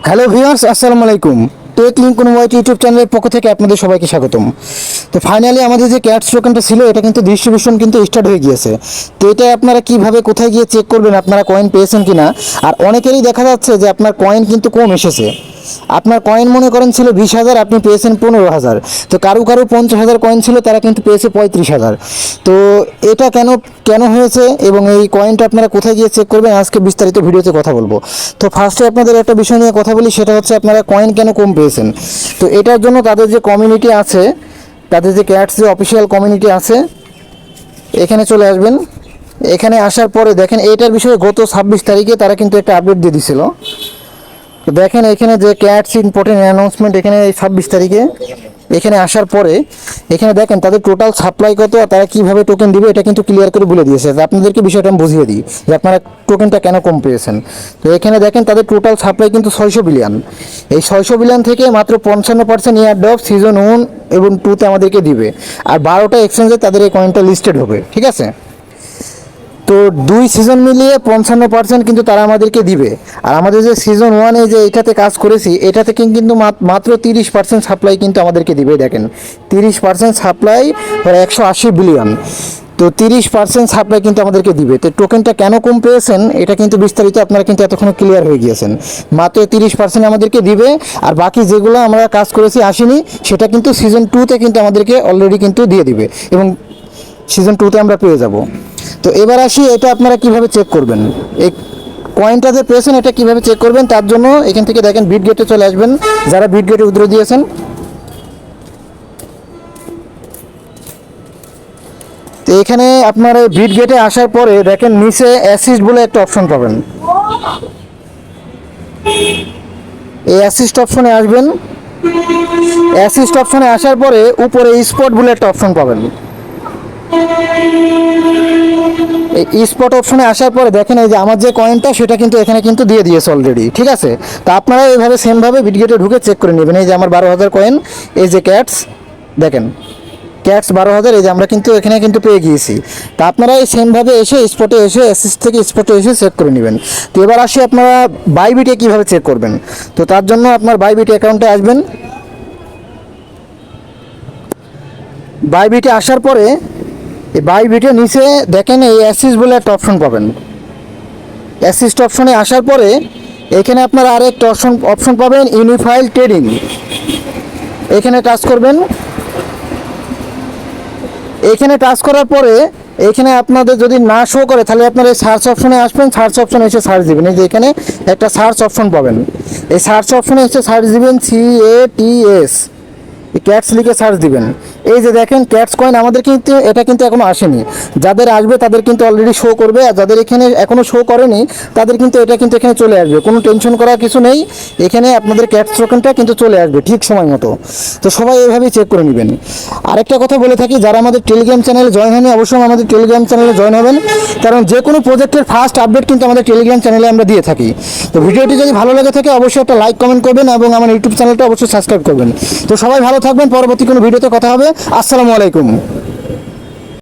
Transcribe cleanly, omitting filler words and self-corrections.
Hello viewers, আসসালামু আলাইকুম। Take Lincoln ওয়াইটি YouTube চ্যানেলের পক্ষ থেকে আপনাদের সবাইকে স্বাগতম। তো ফাইনালি আমাদের যে ক্যাটস টোকেনটা ছিল এটা কিন্তু ডিস্ট্রিবিউশন কিন্তু স্টার্ট হয়ে গিয়েছে। তো এটা আপনারা কিভাবে কোথায় গিয়ে চেক করবেন আপনারা কয়েন পেয়েছেন কিনা। আর অনেকেরই দেখা যাচ্ছে যে আপনার কয়েন কিন্তু কম এসেছে। আপনার কয়েন মনে করেন ছিল 20,000, আপনি পেয়েছেন 15,000। তো কারো 50,000 কয়েন ছিল, তারা কিন্তু পেয়েছে 35,000। তো এটা কেন কেন হয়েছে এবং এই কয়েনটা আপনারা কোথায় গিয়ে চেক করবেন আজকে বিস্তারিত ভিডিওতে কথা বলবো। তো ফার্স্টে আপনাদের একটা বিষয় নিয়ে কথা বলি, সেটা হচ্ছে আপনারা কয়েন কেন কম পেয়েছেন। তো এটার জন্য তাদের যে কমিউনিটি আছে, তাদের যে ক্যাটস যে অফিসিয়াল কমিউনিটি আছে, এখানে চলে আসবেন। এখানে আসার পরে দেখেন এটার বিষয়ে গত 26 তারিখে তারা কিন্তু একটা আপডেট দিয়ে দিছিল। তো দেখেন এখানে যে ক্যাটস ইম্পর্টেন্ট অ্যানাউন্সমেন্ট, এখানে এই 26 তারিখে এখানে আসার পরে এখানে দেখেন তাদের টোটাল সাপ্লাই কত আর তারা কীভাবে টোকেন দিবে এটা কিন্তু ক্লিয়ার করে বলে দিয়েছে। আপনাদেরকে বিষয়টা আমি বুঝিয়ে দিই যে আপনারা টোকেনটা কেন কম পেয়েছেন। তো এখানে দেখেন তাদের টোটাল সাপ্লাই কিন্তু 600 বিলিয়ন। এই 600 বিলিয়ন থেকে মাত্র 55% ইয়ার ড্রপ সিজন 1 এবং 2-তে আমাদেরকে দিবে। আর 12টা এক্সচেঞ্জে তাদের এই কয়েনটা লিস্টেড হবে, ঠিক আছে। তো 2 সিজন মিলিয়ে 55% কিন্তু তারা আমাদেরকে দিবে। আর আমাদের যে সিজন 1-এ যে এটাতে কাজ করেছি, এটা থেকে কিন্তু মাত্র 30% সাপ্লাই কিন্তু আমাদেরকে দিবে। দেখেন 30% সাপ্লাই 180 বিলিয়ন। তো 30% সাপ্লাই কিন্তু আমাদেরকে দিবে। তো টোকেনটা কেন কম পেয়েছেন এটা কিন্তু বিস্তারিত আপনারা কিন্তু এতক্ষণ ক্লিয়ার হয়ে গিয়েছেন। মাত্র 30% আমাদেরকে দিবে, আর বাকি যেগুলো আমরা কাজ করেছি আসেনি সেটা কিন্তু সিজন 2-তে কিন্তু আমাদেরকে অলরেডি কিন্তু দিয়ে দিবে এবং সিজন 2-তে আমরা পেয়ে যাব। তো এবার আসি এটা আপনারা কিভাবে চেক করবেন। এই কয়েনটা যে পেয়েছেন এটা কিভাবে চেক করবেন, তার জন্য এখান থেকে দেখেন বিটগেটে চলে আসবেন। যারা বিটগেটে উইথড্র দিয়েছেন, তো এখানে আপনারা বিটগেটে আসার পরে দেখেন নিচে অ্যাসিস্ট বলে একটা অপশন পাবেন। এই অ্যাসিস্ট অপশনে আসবেন। অ্যাসিস্ট অপশনে আসার পরে উপরে স্পট বলে একটা অপশন পাবেন। এই স্পট অপশনে আসার পরে দেখেন এই যে আমার যে কয়েনটা সেটা কিন্তু এখানে কিন্তু দিয়ে দিয়েছে অলরেডি, ঠিক আছে। তো আপনারা এইভাবে সেমভাবে বিটগেটে ঢুকে চেক করে নেবেন। এই যে আমার 12,000 কয়েন, এই যে ক্যাটস, দেখেন ক্যাটস 12,000, এই যে আমরা কিন্তু এখানে কিন্তু পেয়ে গিয়েছি। তা আপনারা এই সেমভাবে এসে স্পটে এসে অ্যাসিস্ট থেকে স্পটে এসে চেক করে নেবেন। তো এবার আসি আপনারা বাইবিটে কীভাবে চেক করবেন। তো তার জন্য আপনার বাইবিট অ্যাকাউন্টে আসবেন। বাইবিটে আসার পরে এই বাইবিটের নিচে দেখেন এই অ্যাসিস্ট বলে একটা অপশন পাবেন। অ্যাসিস্ট অপশনে আসার পরে এখানে আপনারা আরেকটা অপশন পাবেন, ইউনিফাইড ট্রেডিং। এখানে টাচ করবেন। এখানে টাচ করার পরে এখানে আপনাদের যদি না শো করে তাহলে আপনারা এই সার্চ অপশনে আসবেন। সার্চ অপশনে এসে সার্চ দিবেন। এই যে এখানে একটা সার্চ অপশন পাবেন। এই সার্চ অপশনে এসে সার্চ দিবেন CATS, ক্যাটস লিখে সার্চ দিবেন। এই যে দেখেন ক্যাটস কয়েন আমাদের কিন্তু এটা কিন্তু এখনও আসেনি। যাদের আসবে তাদের কিন্তু অলরেডি শো করবে, আর যাদের এখানে এখনও শো করেনি তাদের কিন্তু এটা কিন্তু এখানে চলে আসবে। কোনো টেনশন করার কিছু নেই, এখানে আপনাদের ক্যাটস টোকেনটা কিন্তু চলে আসবে ঠিক সময় মতো। তো সবাই এইভাবেই চেক করে নেবেন। আরেকটা কথা বলে থাকি, যারা আমাদের টেলিগ্রাম চ্যানেলে জয়েন হয়নি অবশ্যই আমাদের টেলিগ্রাম চ্যানেলে জয়েন হবেন, কারণ যে কোনো প্রজেক্টের ফার্স্ট আপডেট কিন্তু আমাদের টেলিগ্রাম চ্যানেলে আমরা দিয়ে থাকি। তো ভিডিওটি যদি ভালো লেগে থাকে অবশ্যই একটা লাইক কমেন্ট করবেন এবং আমার ইউটিউব চ্যানেলটা অবশ্যই সাবস্ক্রাইব করবেন। তো সবাই ভালো থাকবেন, পরবর্তী কোনো ভিডিওতে কথা হবে। আসসালামু আলাইকুম।